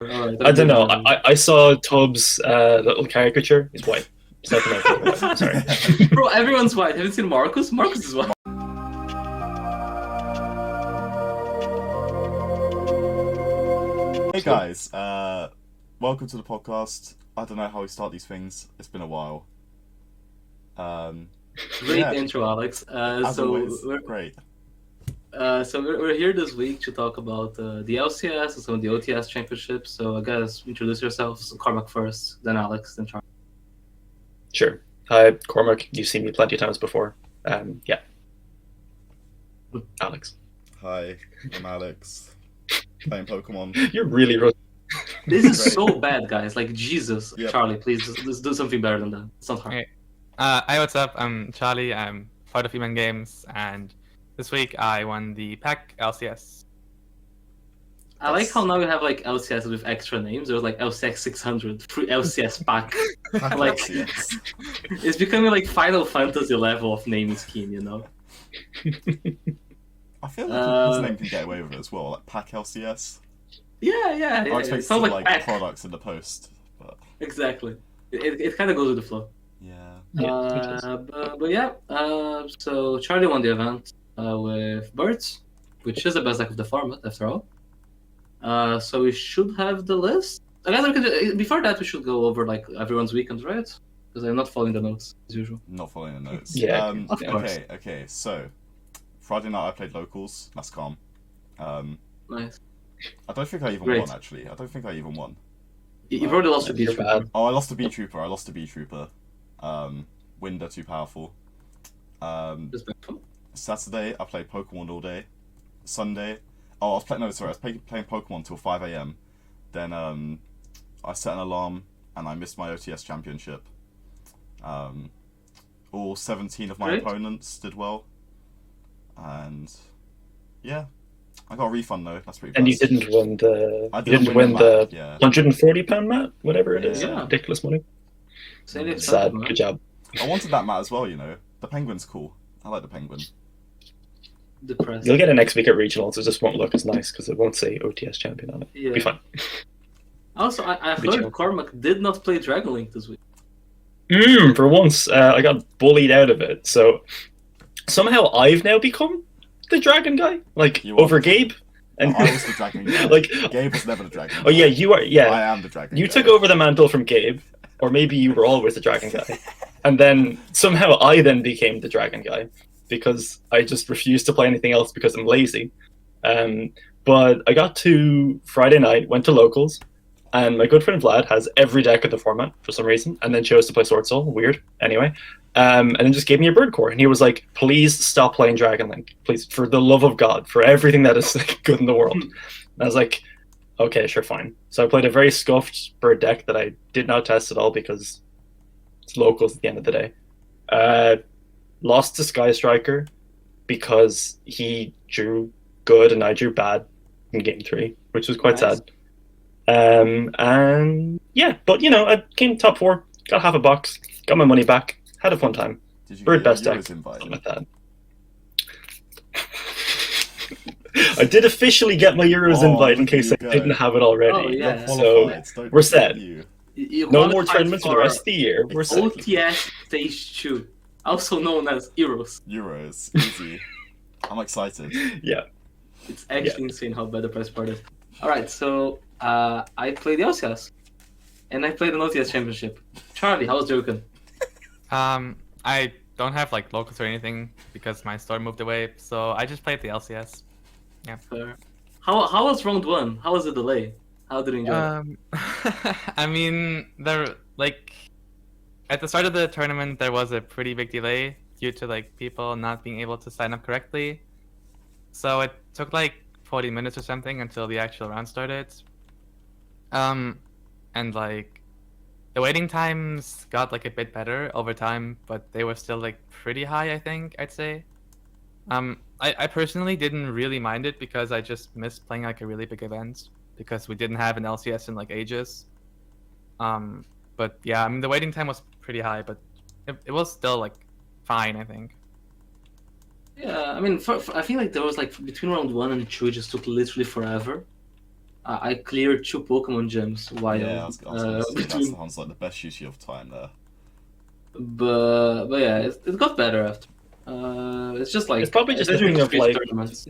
Alright, I don't know. I saw Tubbs' little caricature. He's white. South American white. Sorry. Bro, everyone's white. Have you seen Marcus? Marcus is white. Hey guys, welcome to the podcast. I don't know how we start these things. It's been a while. Great yeah, intro, Alex. as So always, we're great. we're here this week to talk about the LCS and some of the OTS championships. So I guess introduce yourselves. Cormac first, then Alex, then Charlie. Sure. Hi, Cormac. You've seen me plenty of times before. Yeah. Alex. Hi, I'm Alex. Playing Pokemon. You're really rusty. This is Great. so bad, guys. Like Jesus, Yep. Charlie, please just do something better than that. It's not hard. Okay. Hi, what's up? I'm Charlie. I'm part of Human Games, and this week I won the PAK LCS. I like how now we have like LCS with extra names. There's like LCS 600, free LCS pack. Like- LCS. It's becoming like Final Fantasy level of naming scheme, you know? I feel like his name can get away with it as well, like PAK LCS. Yeah. I It expect sounds to like like pack. products in the post, but Exactly. It kind of goes with the flow. yeah. Yeah, it does. But yeah, so Charlie won the event with Birds, which is the best deck of the format after all. So we should have the list. I guess we could, before that we should go over like everyone's weekend, right? Because I'm not following the notes as usual. Not following the notes. Yeah, of course. Okay. So Friday night I played locals. That's calm. Nice. I don't think I even Great. won actually. I don't think I even won. You've already lost to You're Beach. bad. Oh, I lost to B Trooper. Winder too powerful. Respectful. Saturday I played Pokemon all day. Sunday, I was playing Pokemon till 5 a.m. Then I set an alarm and I missed my OTS championship. All 17 of my Great. opponents did well, and yeah, I got a refund though. That's pretty. And you blessed. didn't win the. I You didn't didn't win win the the map, yeah. £140 mat, whatever it is. Yeah. Ridiculous money. Say it Sad. man. Good job. I wanted that mat as well. You know, the penguin's cool. I like the penguin. Depressed. You'll get it next week at regionals. It just won't look as nice because it won't say OTS champion on it. Yeah. Be fine. Also, I've Good heard job. Cormac did not play Dragon Link this week. For once, I got bullied out of it. So somehow I've now become the dragon guy, like You are over the- Gabe. And I was the dragon guy. like, Gabe was never the dragon. oh yeah, you are. Yeah, I am the dragon. you guy. took over the mantle from Gabe, or maybe you were always the dragon guy, and then somehow I then became the dragon guy because I just refused to play anything else because I'm lazy. But I got to Friday night, went to locals, and my good friend Vlad has every deck of the format for some reason, and then chose to play Sword Soul. Weird. Anyway, and then just gave me a bird core, and he was like, "Please stop playing Dragon Link, please, for the love of God, for everything that is like, good in the world." And I was like, "Okay, sure, fine." So I played a very scuffed bird deck that I did not test at all because it's locals at the end of the day. Lost to Sky Striker because he drew good and I drew bad in game 3, which was quite Nice. sad. And yeah, but you know, I came top 4, got half a box, got my money back, had a fun time. Did you Bird get best your deck, Euros invite? something like that. I did officially get my Euros Oh, invite in look at case you I go. didn't have it already. Oh, yeah. You're So qualified, don't we're forget set. You. You no more qualified tournaments for the rest of the year. We're set. OTS Stage 2, also known as Euros. Euros, easy. I'm excited. Yeah. It's actually insane how bad the price part is. Alright, so I played the LCS. And I played an OTS championship. Charlie, how was your weekend? I don't have like locals or anything because my store moved away, so I just played the LCS. Fair. How was round 1? How was the delay? How did you enjoy it? I mean, there like at the start of the tournament there was a pretty big delay due to like people not being able to sign up correctly. So it took like 40 minutes or something until the actual round started. And like the waiting times got like a bit better over time, but they were still like pretty high, I think, I'd say. I personally didn't really mind it because I just missed playing like a really big event because we didn't have an LCS in like ages. But yeah, I mean the waiting time was pretty high, but it was still like fine, I think. Yeah, I mean, I feel like there was like between round 1 and 2, it just took literally forever. I cleared 2 Pokemon gyms while Yeah, I was gonna say, that between, sounds like the best use of time there. but yeah, it got better after. It's just like It's probably just a especially thing of street like, tournaments.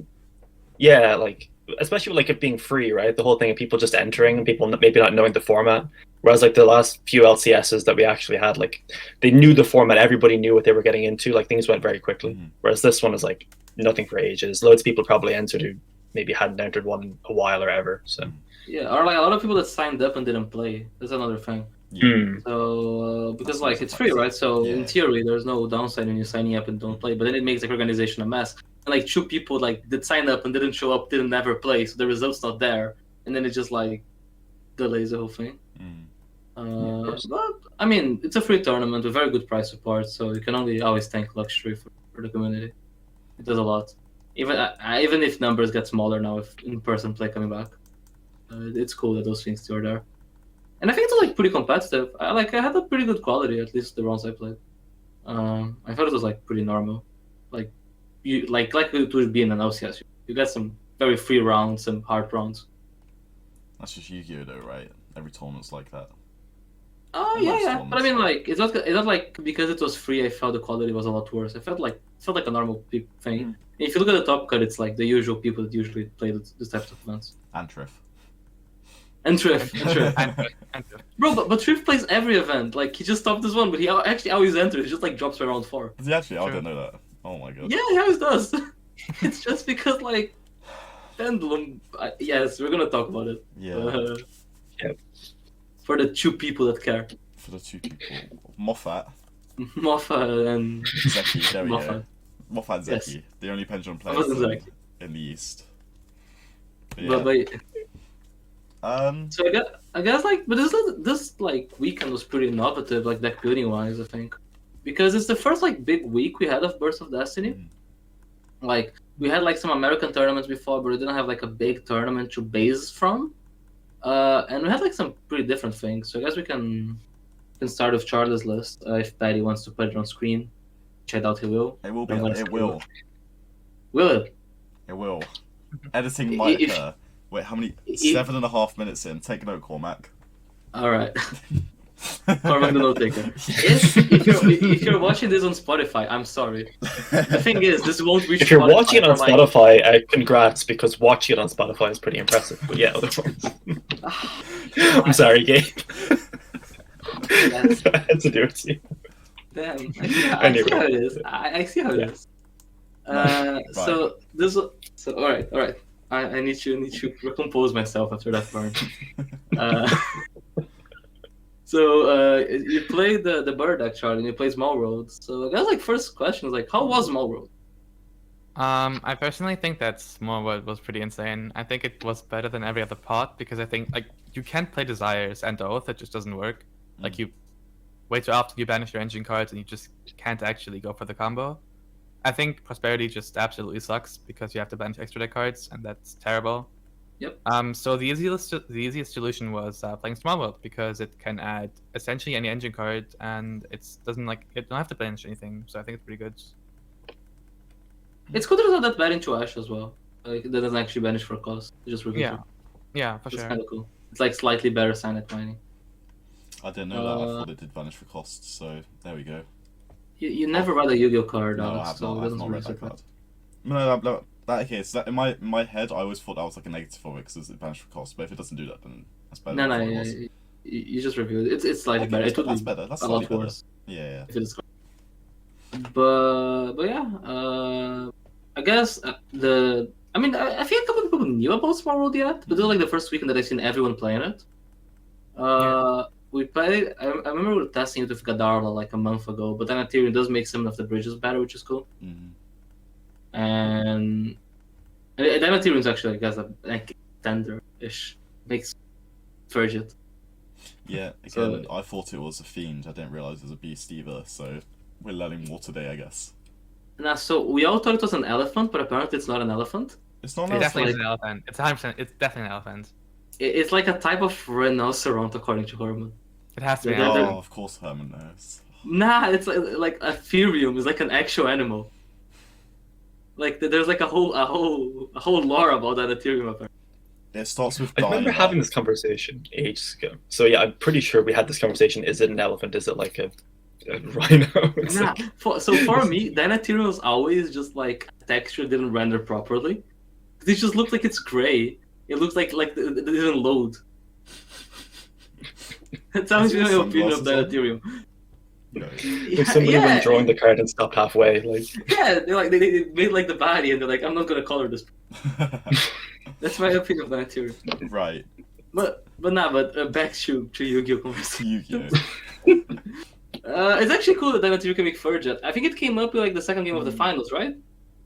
yeah, like especially like it being free, right? The whole thing of people just entering and people maybe not knowing the format. Whereas like the last few LCSs that we actually had, like they knew the format, everybody knew what they were getting into. Like things went very quickly. Mhm. Whereas this one is like nothing for ages. Loads of people probably entered who maybe hadn't entered one in a while or ever. So Yeah, or like a lot of people that signed up and didn't play. That's another thing. So because That's like also it's free, right? So Yeah. in theory, there's no downside when you're signing up and don't play. But then it makes like organization a mess. And like 2 people like did sign up and didn't show up, didn't never play, so the results not there, and then it just like delays the whole thing. Mm. But I mean, it's a free tournament with very good price support, so you can only always thank Luxury for the community. It does a lot. Even if numbers get smaller now, if in-person play coming back, it's cool that those things still are there. And I think it's like pretty competitive. I had a pretty good quality, at least the rounds I played. I thought it was like pretty normal, like you like it would be in an LCS. You get some very free rounds, some hard rounds. That's just Yu-Gi-Oh though, right? Every tournament's like that. Oh Most yeah. But I tournaments. mean, like it's not like because it was free, I felt the quality was a lot worse. It felt like a normal thing. Mm. If you look at the top cut, it's like the usual people that usually play this types of events. And Triff. And Triff, and Triff. And Bro, but Triff plays every event. Like he just stopped this one, but he actually always enters. He just like drops by round 4. Does he actually? I True. didn't know that. Oh my god. Yeah, he always does. It's just because like Pendulum. Yes, we're gonna talk about it. Yeah. Yep. For the 2 people that care, For the 2 people, Moffat, Moffat and Zeki. There we go. Moffat. Moffat and Yes. Zeki, the only pendulum Moffat players and Zeki. in the East. But But yeah. so I guess like, but this like weekend was pretty innovative, like deck building wise, I think, because it's the first like big week we had of Birth of Destiny. Mhm. Like we had like some American tournaments before, but we didn't have like a big tournament to base from. And we had like some pretty different things. So I guess we can start with Charlie's list if Patty wants to put it on screen, which I doubt he will. It will be. I'm gonna It skip will. Will it? It will. Editing might If- occur. Wait, how many? if- 7.5 minutes in. Take note, Cormac. All right. Cormac the note taker. If you're watching this on Spotify, I'm sorry. The thing is, this won't reach. if you're Spotify watching it on for, like- Spotify, congrats, because watching it on Spotify is pretty impressive. But yeah, otherwise. I'm sorry, Gabe. Yes. I had to do it to you. Damn. I see how it is. I see how it is. So this. So all right. I need to recompose myself after that burn. You play the bird deck, Charlie, and you play Small World. So I guess like first question is like, how was Small World? I personally think that Small World was pretty insane. I think it was better than every other pot because I think like you can't play Desires and Oath, it just doesn't work. Like you way too often you banish your engine cards and you just can't actually go for the combo. I think Prosperity just absolutely sucks because you have to banish extra deck cards and that's terrible. Yep. So the easiest solution was playing Small World because it can add essentially any engine card and it don't have to banish anything. So I think it's pretty good. It's good that it's not that bad into Ash as well. Like that doesn't actually banish for cost. It just reveals Yeah, it. yeah, for It's sure. kind of cool. It's like slightly better sign at mining. I didn't know that. I thought it did vanish for costs. So there we go. You never read a Yu-Gi-Oh card, No, Alex, I have so it not. I've doesn't not really read that surprise. card. No, that okay. So that in my head, I always thought that was like a negative for it because it vanished for cost. But if it doesn't do that, then that's better. No, than no, I thought it yeah, was. you just reviewed it. It's slightly Okay, better. It would that's be better. That's a slightly lot better. worse Yeah. if it is. But yeah, I guess I mean, I think a couple of people knew about Small World yet, but this was like the first weekend that I've seen everyone playing it. We played. I remember we were testing it with Gadarla like a month ago, but then Ethereum does make some of the bridges better, which is cool. Mhm. And then Ethereum's actually, I guess, a like tender-ish makes Frigid. Yeah. Again, I thought it was a fiend. I didn't realize it was a beast either. So we're learning more today, I guess. Now, so we all thought it was an elephant, but apparently it's not an elephant. It's not. It An definitely like- is an elephant. It's 100%. It's definitely an elephant. It's like a type of rhinoceros, according to Herman. It has to be an Yeah, elephant. Oh, of course, Herman knows. Nah, it's like Ethereum is like an actual animal. Like there's like a whole lore about that Ethereum apparently. It starts with I dying. remember having this conversation ages ago. So yeah, I'm pretty sure we had this conversation. Is it an elephant? Is it like a rhino? It's Nah, like- for me, Dynaterial is always just like texture didn't render properly. It just looks like it's gray. It looks like it didn't load. That's always been my opinion of Sunglasses on? Dynaterial. No. like somebody when drawing the card and stopped halfway. Like Yeah, they made like the body and they're like, I'm not gonna color this. That's my opinion of Dynaterial. Right. But back to Yu-Gi-Oh! Conversation. Yu-Gi-Oh! It's actually cool that Dynaterial can make Furjet. I think it came up with like the second game of the finals, right?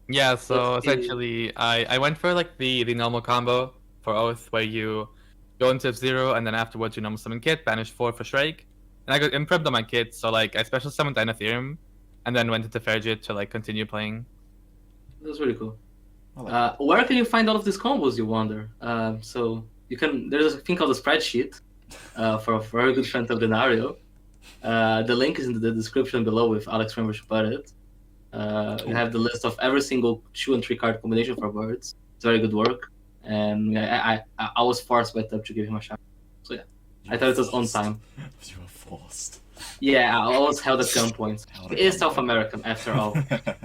Yeah, so Let's see. essentially, I went for like the normal combo for Oath, where you go into F0 and then afterwards you normal summon Kit, banish 4 for Shrike, and I got imprebbed on my Kit, so like I special summoned Dynatherum, and then went into Fairjit to like continue playing. That's really cool. I like Where can you find all of these combos, you wonder? So you can. There's a thing called a spreadsheet for a very good friend of Denario. The link is in the description below if Alex remembers to put it. You have the list of every single 2 and 3 card combination for birds. It's very good work, and I was forced by Tub to give him a shout. So yeah, I thought it was on time. You were forced. Yeah, I was held at gunpoint. Held It at is gunpoint. South American after all. Tub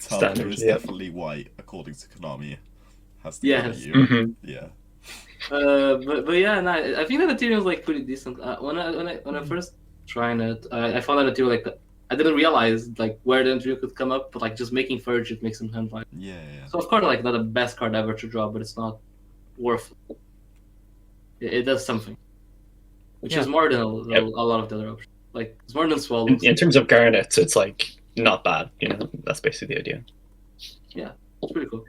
Standard, is yeah. definitely white, according to Konami. Has to Yes. you. Mhm. Yeah. But yeah, no, I think that material is like pretty decent. When I first trying it, I found that material like I didn't realize like where the material could come up, but like just making Furge it makes him hand like. Yeah. So of course, like not the best card ever to draw, but it's not worth. It does something, which Yeah. is more than Yep. a lot of the other options. Like it's more than Swallows. in terms of garnets, it's like not bad. You know, that's basically the idea. It's pretty cool.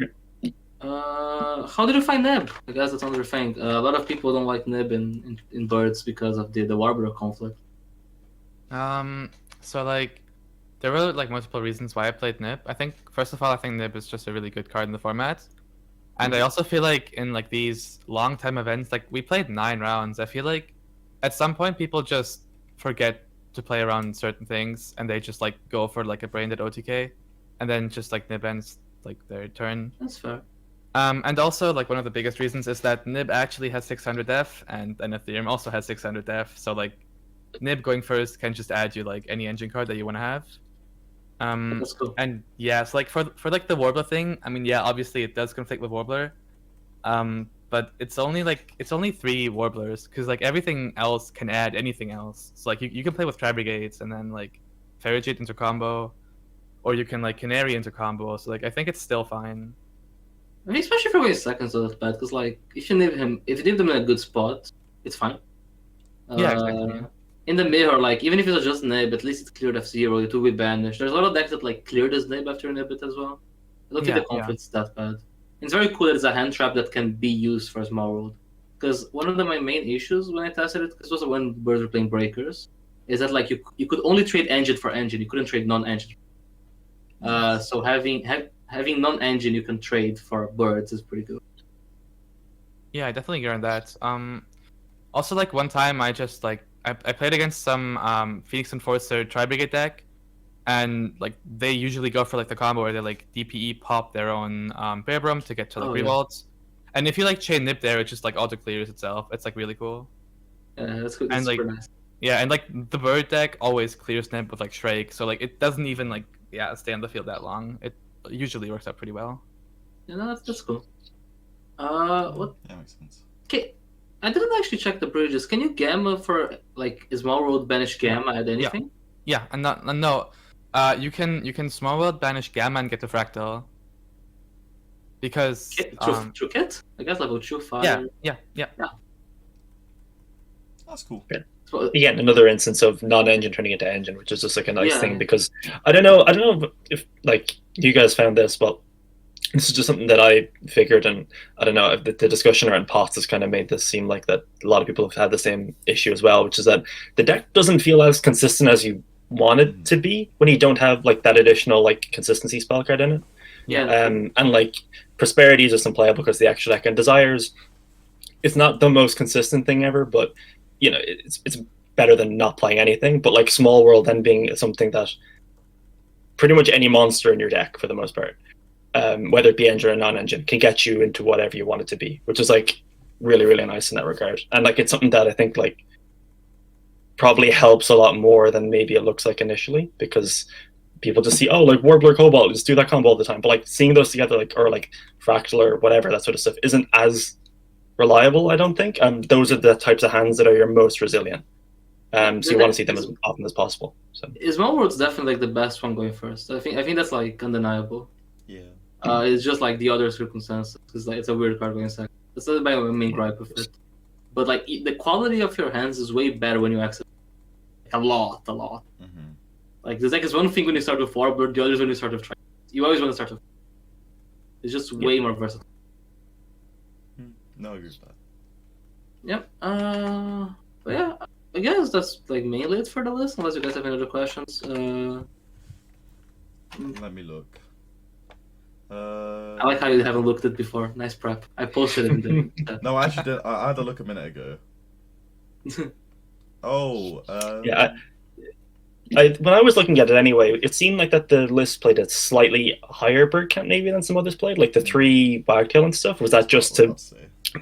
How did you find Nib? I guess that's another thing. A lot of people don't like Nib in birds because of the Warbler conflict. So like, there were like multiple reasons why I played Nib. I think first of all, I think Nib is just a really good card in the format, and I also feel like in like these long time events, like we played 9 rounds. I feel like at some point people just forget to play around certain things, and they just like go for like a brain dead OTK, and then just like Nib ends like their turn. That's fair. And also, like, one of the biggest reasons is that Nib actually has 600 def, and Ethereum also has 600 def. So, like, Nib going first can just add you, like, any engine card that you want to have. That's cool. And, yeah, so, like, for like, the Warbler thing, I mean, yeah, obviously it does conflict with Warbler. But it's only 3 Warblers, because, like, everything else can add anything else. So, like, you can play with Tri-Brigades, and then, like, Farragut into combo, or you can, like, Canary into combo. So, like, I think it's still fine. I mean, especially for his seconds, so that's bad. Because like, if you leave them in a good spot, it's fine. Yeah, exactly. In the mirror, like even if it was just Nib, at least it's cleared F0. It will be banished. There's a lot of decks that like clear this Nib after Nib as well. I don't think the conflict's that bad. It's very cool that it's a hand trap that can be used for a small world. Because one of my main issues when I tested it, this was when birds were playing breakers, is that like you could only trade engine for engine. You couldn't trade non-engine. So having non-engine you can trade for birds is pretty good. Yeah, I definitely agree on that. Also, like, one time I just, like, I played against some Phoenix Enforcer Tri-Brigade deck, and, like, they usually go for, like, the combo where they, like, DPE pop their own Bearbrum to get to, like, revolts. And if you, like, chain Nip there, it just, like, auto-clears itself. It's, like, really cool. Yeah, that's good. And, That's like, super nice. Yeah, and, like, the bird deck always clears Nip with, like, Shrike, so, like, it doesn't even, like, stay on the field that long. It usually works out pretty well. Yeah, no, that's cool. What? Yeah, makes sense. Okay, I didn't actually check the bridges. Can you gamma for like small world banish gamma at anything? Yeah, and no, you can small world banish gamma and get the fractal. Because True kit? I guess level 2 fire. yeah. That's cool. So, Again, another instance of non-engine turning into engine, which is just like a nice Yeah. thing because I don't know if like you guys found this, but this is just something that I figured, and I don't know if the discussion around pots has kind of made this seem like that a lot of people have had the same issue as well, which is that the deck doesn't feel as consistent as you want it to be when you don't have like that additional like consistency spell card in it. yeah. And like Prosperity is just unplayable because the extra deck, and Desires, it's not the most consistent thing ever, but you know it's better than not playing anything. But like Small World then being something that pretty much any monster in your deck for the most part whether it be engine or non-engine, can get you into whatever you want it to be, which is like really, really nice in that regard. And like it's something that I think like probably helps a lot more than maybe it looks like initially, because people just see, oh, like Warbler Cobalt, just do that combo all the time. But like seeing those together, like, or like Fractal or whatever, that sort of stuff isn't as reliable, I don't think. Those are the types of hands that are your most resilient. So you want to see them as often as possible. So World's definitely like the best one going first. I think that's like undeniable. Yeah. It's just like the other circumstances. It's like it's a weird card going second. That's my main gripe with it. But like the quality of your hands is way better when you access like, a lot. Mm-hmm. Like the deck is one thing when you start with Warbler, the other is when you start with Tri. You always want to start with. It's just way more versatile. No, I agree with that. Yep. But yeah, I guess that's like mainly it for the list. Unless you guys have any other questions. Let me look. I like how you haven't looked at it before. Nice prep. I posted it in the. No, I actually did. I had a look a minute ago. Oh. yeah, when I was looking at it anyway, it seemed like that the list played a slightly higher bird count maybe than some others played, like the 3 Wagtail and stuff. Was that just to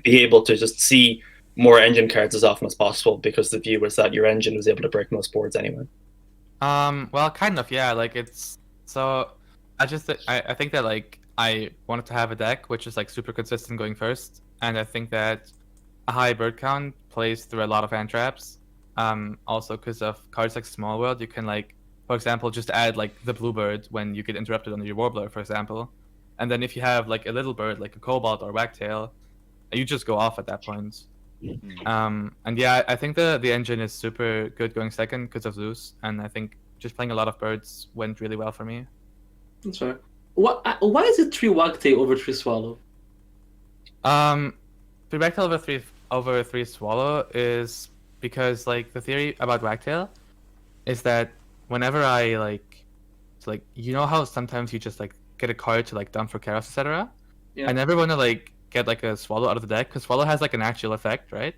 be able to just see more engine cards as often as possible, because the view was that your engine was able to break most boards anyway? Well, kind of, yeah. Like it's so. I think that like I wanted to have a deck which is like super consistent going first, and I think that a high bird count plays through a lot of hand traps. Also because of cards like Small World, you can like, for example, just add like the Bluebird when you get interrupted under your Warbler, for example, and then if you have like a little bird like a Cobalt or Wagtail, you just go off at that point. And yeah, I think the engine is super good going second because of Zeus, and I think just playing a lot of birds went really well for me. That's right. Why is it 3 Wagtail over 3 Swallow? 3 Wagtail over 3 Swallow is because like the theory about Wagtail is that whenever I like you know how sometimes you just like get a card to like dump for Chaos, etc. Yeah. I never want to like get like a Swallow out of the deck, because Swallow has like an actual effect, right?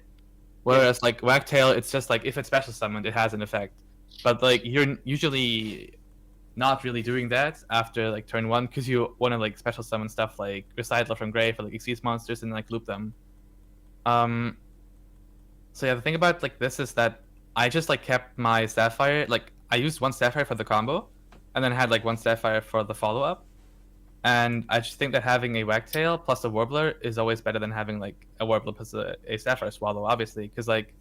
Whereas like Wagtail, it's just like if it's special summoned, it has an effect, but like you're usually not really doing that after like turn 1, because you want to like special summon stuff like Recitler from Grave for like Exceeds monsters and like loop them. So yeah, the thing about like this is that I just like kept my Sapphire, like I used 1 Sapphire for the combo, and then had like 1 Sapphire for the follow up. And I just think that having a Wagtail plus a Warbler is always better than having like a Warbler plus a Sapphire Swallow, obviously, because like,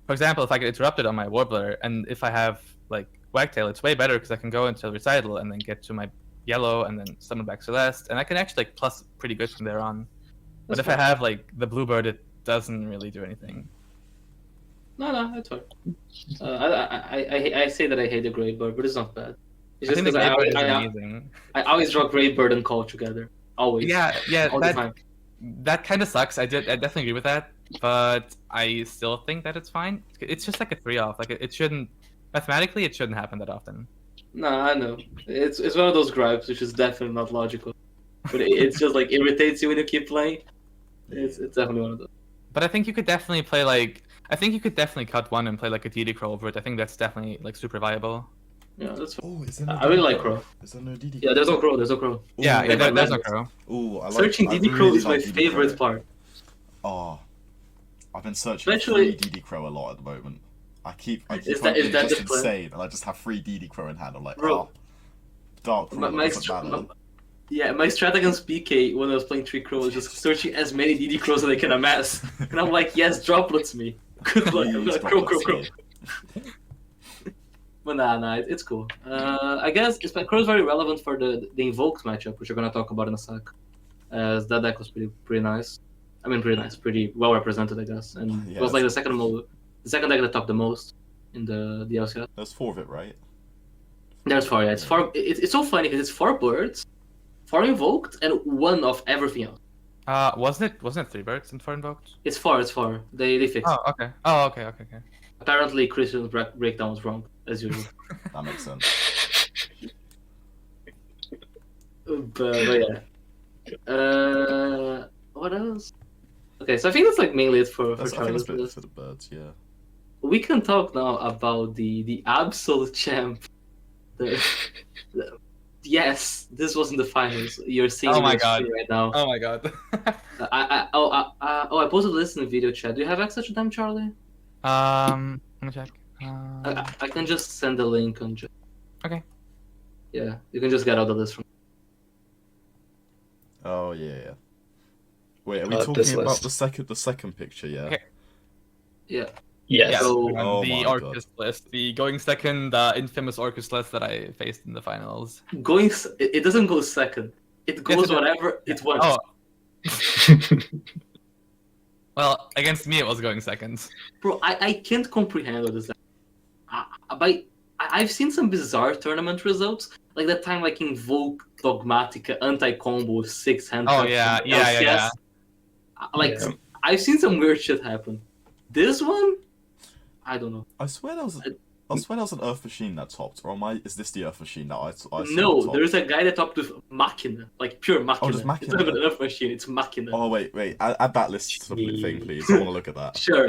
for example, if I get interrupted on my Warbler, and if I have like Wagtail, it's way better because I can go into Recital and then get to my yellow and then summon back Celeste, and I can actually like plus pretty good from there on. But if I have like the Bluebird, it doesn't really do anything. No, that's fine. I say that I hate the Greybird, but it's not bad. It's just because I always draw Greybird and Call together. Always. Yeah. All the time. That kind of sucks. I definitely agree with that, but I still think that it's fine. It's just like a 3-off. Like it shouldn't, mathematically, it shouldn't happen that often. No, I know. It's one of those gripes, which is definitely not logical. But it's just like irritates you when you keep playing. It's definitely one of those. But I think you could definitely play like, I think you could definitely cut 1 and play like a DD Crow over it. I think that's definitely like super viable. Yeah, that's fine. Oh, is there no I really like Crow. Is there no DD? Yeah, there's no Crow. Ooh, There's no Crow. Ooh, Searching DD Crow is my favorite part. Oh, I've been searching Especially- for 3 DD Crow a lot at the moment. I keep Is finding that just the plan? insane, and I just have 3 DD Crow in hand. I'm like, Bro. oh, Dark Crow My doesn't matter. my strat against PK when I was playing 3 Crow was just searching as many DD Crows as I can amass. And I'm like, yes, droplets me. Good luck. I'm Please, gonna Crow. droplets me. But nah, it's cool. I guess Crow is very relevant for the Invoked matchup, which we're gonna talk about in a sec. As that deck was pretty nice. I mean, pretty nice, pretty well represented, I guess. And it was like the second deck that topped the most in the LCS. There's 4 of it, right? There's 4, yeah. It's 4. It's so funny because it's 4 birds, 4 invoked, and 1 of everything else. Wasn't it 3 birds and 4 invoked? It's 4. They fixed it. Oh, okay. Apparently, Christian's breakdown was wrong, as usual. That makes sense. but yeah. What else? Okay, so I think that's like mainly it for I think Charlie's that's list. for the birds, yeah. We can talk now about the absolute champ. Yes, this was in the finals. You're seeing Oh it my on God. screen right now. Oh my god. I posted this in the video chat. Do you have access to them, Charlie? Let me check. I can just send the link on. Okay. Yeah, you can just get out of this from. Oh yeah. Wait, are we This talking about list. the second picture? Yeah. Okay. Yeah. Yes. Yeah, So- Oh the my ORCUST list, the going second, infamous ORCUST list that I faced in the finals. It doesn't go second. It goes it- whatever it wants. Oh, well, against me it was going second. Bro, I can't comprehend what is that. I've seen some bizarre tournament results, like that time like Invoke Dogmatica anti-combo 6 hand. Oh yeah, yeah. Like Yeah. I've seen some weird shit happen. This one, I don't know. I swear there was an Earth Machine that topped, or is this the Earth Machine that I saw No, that topped? there's a guy that topped with Machina, like pure Machina. just Machina. It's not even an Earth Machine, it's Machina. Oh wait, add that list to the thing, please. I want to look at that. Sure,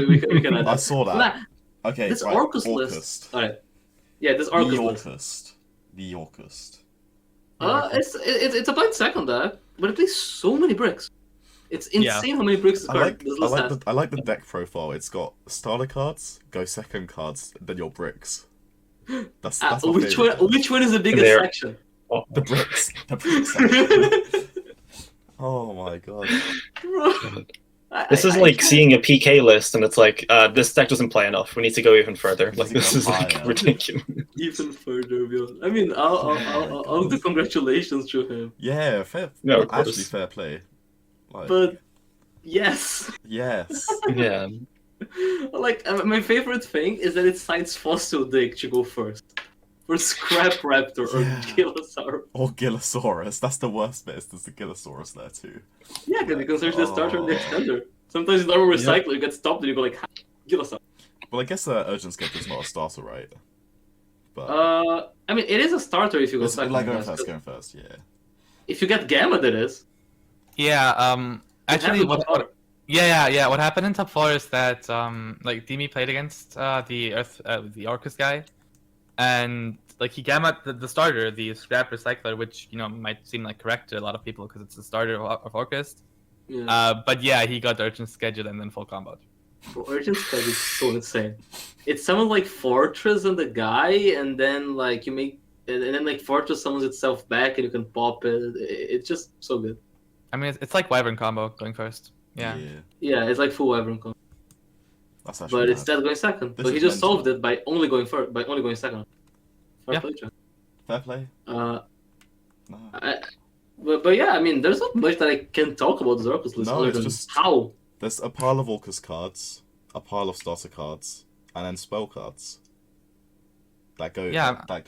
we can add I that. saw that. Nah, Okay, this right, ORCUST list. Alright. Yeah, this ORCUST list. The ORCUST. It's about second there, but it plays so many bricks. It's insane how many bricks this list has. I like the deck profile. It's got starter cards, go second cards, then your bricks. That's my favorite. Which one is the biggest There. section? The bricks. The bricks section. Oh my god. Bro, This is like seeing a PK list, and it's like, this deck doesn't play enough. We need to go even further. Like, this is like Higher. ridiculous. even further, Bill. I mean, I'll do congratulations to him, Yeah, fair. No, of actually, course. fair play. Like, but yes. yes. Yeah. Like my favorite thing is that it cites Fossil Dick to go first for Scrap Raptor or Yeah. Gilosaur. Or Gillosaurus. That's the worst bit. Is there's the Gillosaurus there too. Yeah, because you can search the starter and the Oh. extender. Sometimes you normal recycler, you get stopped and you go like Gilosaur. Well, I guess Urgent Schedule is not a starter, right? But I mean, it is a starter if you go it's second. like I guess, going but first, yeah. If you get Gamma, that is. Yeah, actually, It happens what yeah. What happened in top 4 is that like Dimi played against the ORCUST guy, and like he gammed the starter, the Scrap Recycler, which might seem like correct to a lot of people because it's the starter of ORCUST. Yeah. But yeah, he got Urgent Schedule and then full combo. Bro, Urgent Schedule is so insane. It's someone like Fortress and the guy, and then like you make, and then like Fortress summons itself back and you can pop it. It's just so good. I mean, it's like Wyvern combo going first. Yeah. Yeah, it's like full Wyvern combo. That's actually But mad. instead going second. This But he is just mental. solved it by only going first, by only going second. Fair Yeah. play, John. Fair play. Uh, No. but yeah, I mean, there's not much that I can talk about this ORCUST list No, other it's than just- how. There's a pile of ORCUST cards, a pile of starter cards, and then spell cards. That go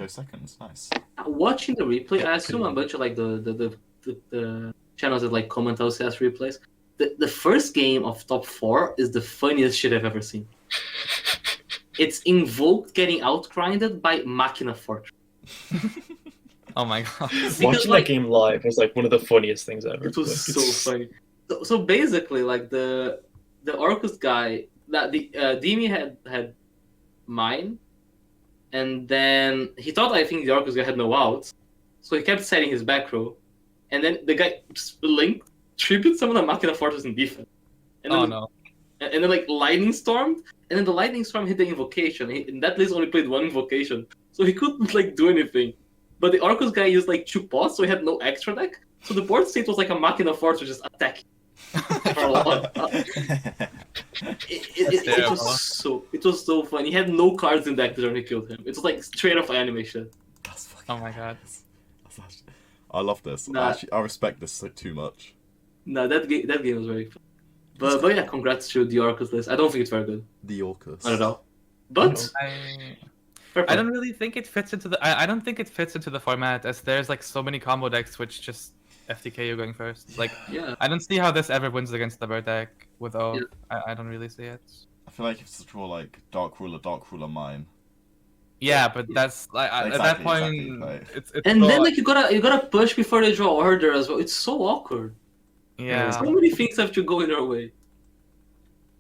second. Nice. Watching the replay, I assume a bunch of like the channels that like comment LCS replays. The first game of top 4 is the funniest shit I've ever seen. It's Invoked getting outgrinded by Machina Fortress. Oh my god. Watching like- that game live was like one of the funniest things ever. It was Like, so it's- funny. So basically, like the ORCUST guy, that the Dimi had mine, and then he thought I think the ORCUST guy had no outs, so he kept setting his back row, and then the guy just tribute summoned a Machina Fortress in defense, and then Oh no. and then like lightning stormed, and then the lightning storm hit the invocation. And that list only played one invocation, so he couldn't like do anything. But the ORCUST guy used like 2 pots, so he had no extra deck. So the board state was like a Machina Fortress just attacking. For a lot. It was so fun. He had no cards in deck the turn he killed him. It was like straight off animation. That's fucking Oh my god. That's actually, I love this. Nah. I respect this like, too much. No, that game was very fun. But yeah, congrats to the ORCUST list. I don't think it's very good. The ORCUST. Not at all. But fair I play. don't really think it fits into the. I don't think it fits into the format as there's like so many combo decks which just FTK you going first. Like Yeah. I don't see how this ever wins against the bird deck with O. Yeah. I don't really see it. I feel like if it's to draw like Dark Ruler mine. Yeah, but that's like at that Exactly, point like- it's And so, then like you gotta push before they draw order as well. It's so awkward. yeah. So many things have to go in our way.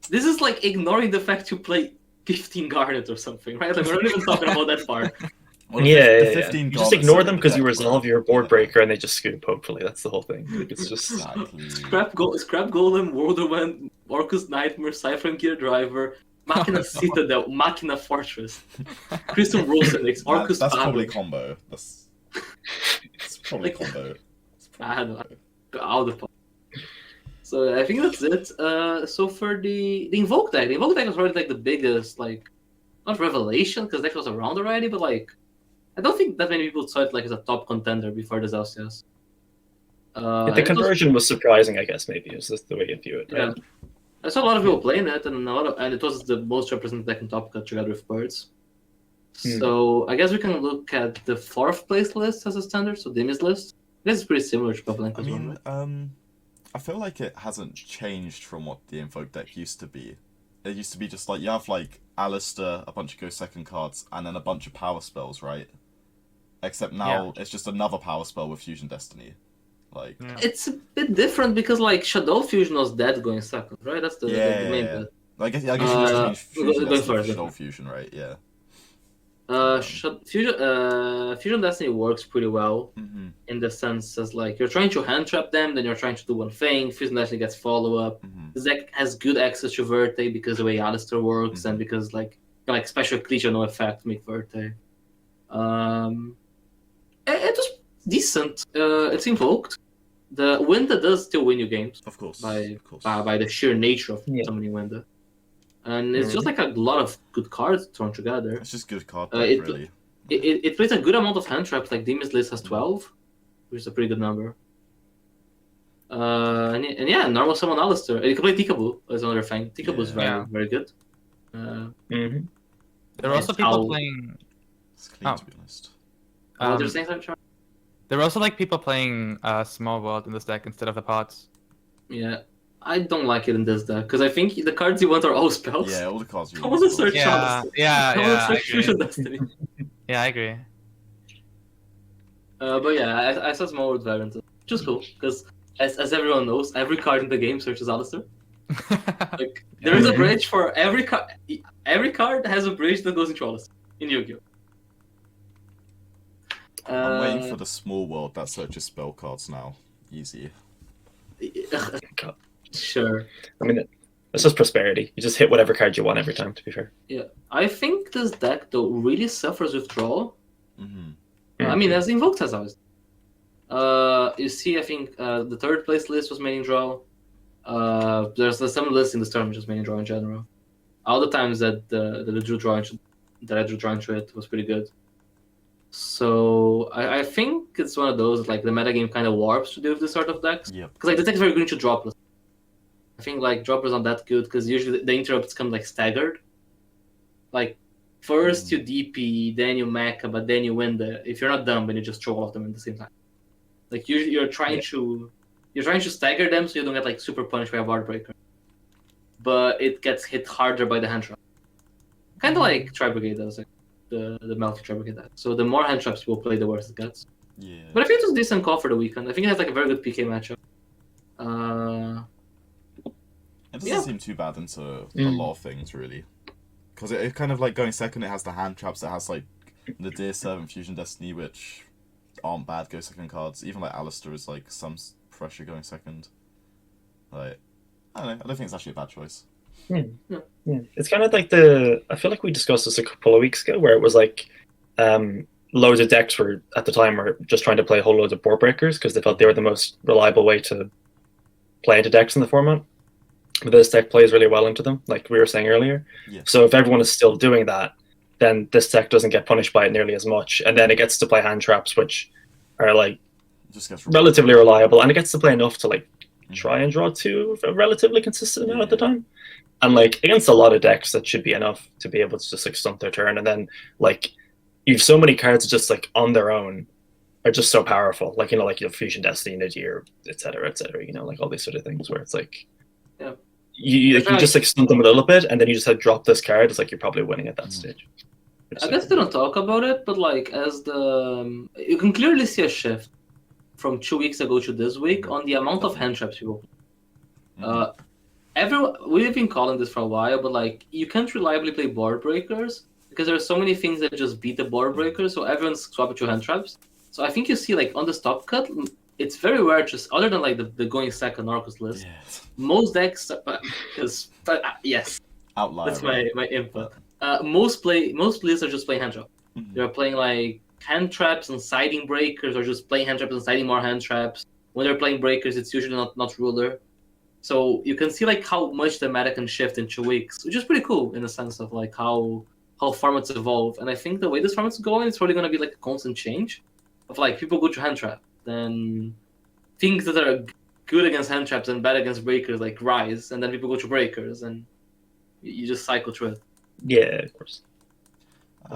This is like ignoring the fact you play 15 Garnet or something, right? Like we're not even talking about that far. Well, Yeah, the yeah. 15 You just garments ignore are them the because you deck resolve row. your board Yeah. breaker and they just scoop. Hopefully, that's the whole thing. Like, it's just Exactly. Scrap Golem, Whirlwind, Orcus Nightmare, Cypher and Gear Driver, Machina Citadel, Machina Fortress, Crystal Rosenix, Orcus That's probably Fabric. combo. It's probably Like- combo. I don't know. Out of. So I think that's it. So for the Invoke deck was already like the biggest, like, not revelation because deck was around already, but like I don't think that many people saw it like as a top contender before this LCS. the and it was- conversion was surprising. I guess maybe is just the way you view it. yeah, Right? I saw a lot of people playing it, and it was the most represented deck in Top Cut together with Birds. So I guess we can look at the 4th place list as a standard. So Dimi's list. This is pretty similar to I Pavlenka's one, mean, right? I feel like it hasn't changed from what the Invoke deck used to be. It used to be just like, you have like Alistair, a bunch of Go Second cards, and then a bunch of power spells, right? Except now it's just another power spell with Fusion Destiny. Like, Yeah. It's a bit different because like Shadow Fusion was dead going second, right? That's the main bit. I guess you just change Fusion go Destiny for to it, go Shadow for it. Fusion, right? Yeah. Fusion Destiny works pretty well Mm-hmm. in the sense as like you're trying to hand trap them, then you're trying to do one thing. Fusion Destiny gets follow up. Mm-hmm. The deck has good access to Verte because the way Alistair works and because like special creature no effect make Verte. It was decent. It's invoked. The Winda does still win you games Of course. by of course. by the sheer nature of Yeah. summoning Winda. And it's just like a lot of good cards thrown together. It's just good card Uh, deck, it- really. It plays a good amount of hand traps. Like Demon's list has 12, which is a pretty good number. And yeah, normal summon Alistair. You can play Tikaboo as another thing. Tikaboo is Yeah. very good. Mm-hmm. There are also It's people how- playing. It's clean, Oh. to be honest. What are saying, Charlie? There are also like people playing Small World in this deck instead of the pots. Yeah, I don't like it in this deck because I think the cards you want are all spells. Yeah, all the cards you I want to want. search Yeah, Alistair. yeah, I want yeah. to I search agree. Fusion Destiny. Yeah, I agree. But yeah, I saw Small World variant, which is cool because as everyone knows, every card in the game searches Alistair. Like there is a bridge for every card. Every card has a bridge that goes into Alistair in Yu-Gi-Oh. I'm waiting for the small world that searches spell cards now. Easy. Sure. I mean, it's just prosperity. You just hit whatever card you want every time. To be fair. Yeah, I think this deck though really suffers with draw. Mm-hmm. I mean, as Invoked has always. You see, I think the 3rd place list was mainly draw. There's some lists in this tournament just mainly draw in general. All the times that I drew draw into it was pretty good. So I think it's one of those like the metagame kind of warps to do with this sort of decks. Yep. Because like the deck is very good into dropless. I think like droppers aren't that good because usually the interrupts come like staggered. Like first you DP, then you mecha, but then you win if you're not dumb, then you just throw all of them at the same time. Like you're trying to stagger them so you don't get like super punished by a board breaker. But it gets hit harder by the hand trap. Kind of like Tri Brigade does, like the Melty Tri Brigade does. So the more hand traps people play, the worse it gets. Yeah. But I think it was a decent call for the weekend. I think it has like a very good PK matchup. It doesn't Yeah. seem too bad into a lot of things, really. Because it kind of like going second, it has the hand traps, it has like the Deer Servant Fusion Destiny, which aren't bad go second cards. Even like Alistair is like some pressure going second. Like, I don't know, I don't think it's actually a bad choice. Yeah. It's kind of like I feel like we discussed this a couple of weeks ago, where it was like loads of decks were at the time were just trying to play whole loads of board breakers because they felt they were the most reliable way to play into decks in the format. But this deck plays really well into them, like we were saying earlier. Yeah. So if everyone is still doing that, then this deck doesn't get punished by it nearly as much, and then it gets to play hand traps, which are like It just gets relatively reliable, and it gets to play enough to like try and draw two a relatively consistent amount at the time. And like against a lot of decks, that should be enough to be able to just like stunt their turn. And then like you've so many cards that just like on their own are just so powerful. Like like your Fusion Destiny, Nadir, etc., like all these sort of things where it's like you just like stunt them a little bit, and then you just have drop this card. It's like you're probably winning at that stage. I guess they don't talk about it, but like as you can clearly see a shift from 2 weeks ago to this week on the amount of hand traps people. We've been calling this for a while, but like you can't reliably play board breakers because there are so many things that just beat the board breaker, so everyone's swapping to hand traps. So I think you see like on the stop cut, it's very rare, just other than like the going second ORCUST list. Yeah. Most decks, yes, Outlier. that's right? my input. Most players are just playing hand trap. Mhm. They're playing like hand traps and siding breakers, or just playing hand traps and siding more hand traps. When they're playing breakers, it's usually not ruler. So you can see like how much the meta can shift in 2 weeks, which is pretty cool in the sense of like how formats evolve. And I think the way this format's going, it's probably gonna be like a constant change of like people go to hand trap, then things that are good against hand traps and bad against breakers like rise, and then people go to breakers, and you just cycle through it. Yeah, of course.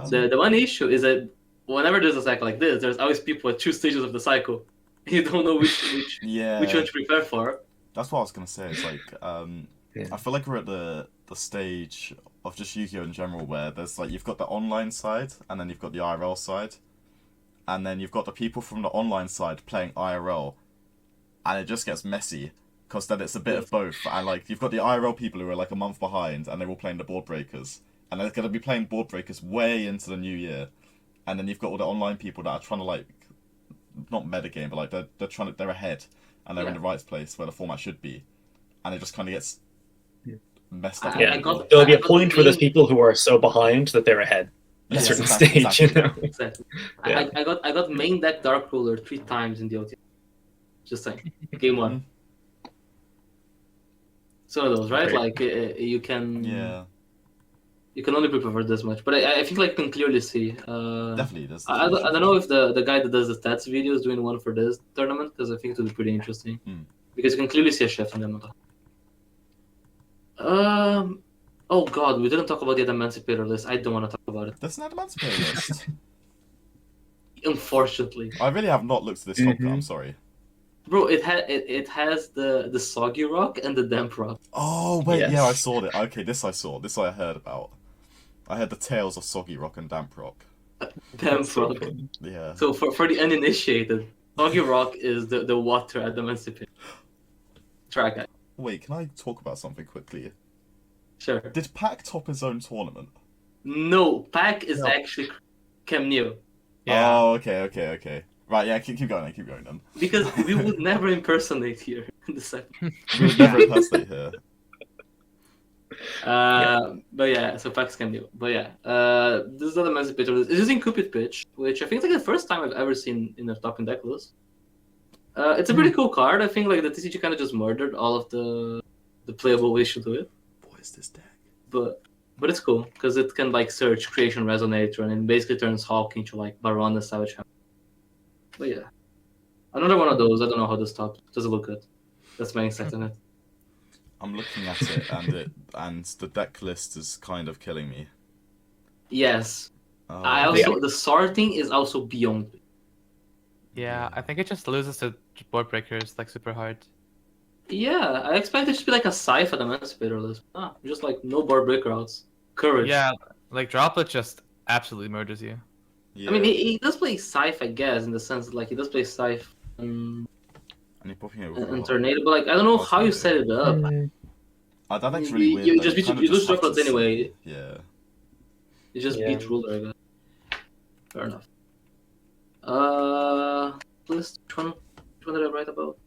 The one issue is that whenever there's a cycle like this, there's always people at 2 stages of the cycle. You don't know which Yeah. one to prepare for. That's what I was gonna say. It's like Yeah. I feel like we're at the stage of just Yu-Gi-Oh in general where there's like you've got the online side and then you've got the IRL side, and then you've got the people from the online side playing IRL, and it just gets messy because then it's a bit of both. And like you've got the IRL people who are like a month behind and they're all playing the board breakers, and they're gonna be playing board breakers way into the new year, and then you've got all the online people that are trying to like not metagame, but like they're ahead and they're in the right place where the format should be, and it just kind of gets messed up. Yeah, I got- there'll be I a got point the where there's main- people who are so behind that they're ahead at a Yes, certain exactly, stage, you know? Exactly. Yeah. I got main deck Dark Ruler 3 times in the OT. Just saying. Game 1. Some of those, right? Great. Like you can Yeah, you can only prepare for this much, but I think like you can clearly see. definitely. There's I don't know if the guy that does the stats video is doing one for this tournament, because I think it would be pretty interesting. Because you can clearly see a shift in them. Oh god, we didn't talk about the Emancipator list. I don't want to talk about it. There's an Emancipator list. Unfortunately, I really have not looked at this top cut, I'm Mhm. sorry. bro, it has the soggy rock and the damp rock. Oh wait, Yes. yeah, I saw it. Okay, this I saw. This I heard about. I heard the tales of Soggy Rock and Damp Rock. Damp So rock. funny. Yeah. So for the uninitiated, soggy rock is the water at the Emancipator. Try guy. Wait, can I talk about something quickly? Sure. Did PAK top his own tournament? No, PAK is No. actually Cam Neo. Yeah. Oh, okay. Right, yeah, keep going then. Because we would never impersonate here in the second. We would never impersonate here. But yeah, so PAK's Cam Neo. But yeah, this is not Emancipator. It's using Cupid Pitch, which I think is like the first time I've ever seen in a top in deck list. It's a pretty cool card. I think like the TCG kind of just murdered all of the playable ways to do it. What is this deck? But it's cool because it can like search Creation Resonator, and it basically turns Hawk into like Baron the Savage Hammer. But yeah, another one of those. I don't know how this top does it look good. That's my insight on it. I'm looking at it and the deck list is kind of killing me. Yes, Oh, I also the sorting is also beyond. Yeah, I think it just loses to board breakers like super hard. Yeah, I expect it to be like a Scythe at the Emancipator list. Just like no board breaker outs. Courage. Yeah, like Droplet just absolutely murders you. yeah. I mean, he does play Scythe, I guess, in the sense that like he does play Scythe and you're popping it with and Tornado, but like I don't know how you set it up. that deck's really weird. You though. just beat- kinda you lose have to droplets see- anyway. Yeah. You just Yeah. beat Ruler, I guess. Fair enough. List. Which one did I write about?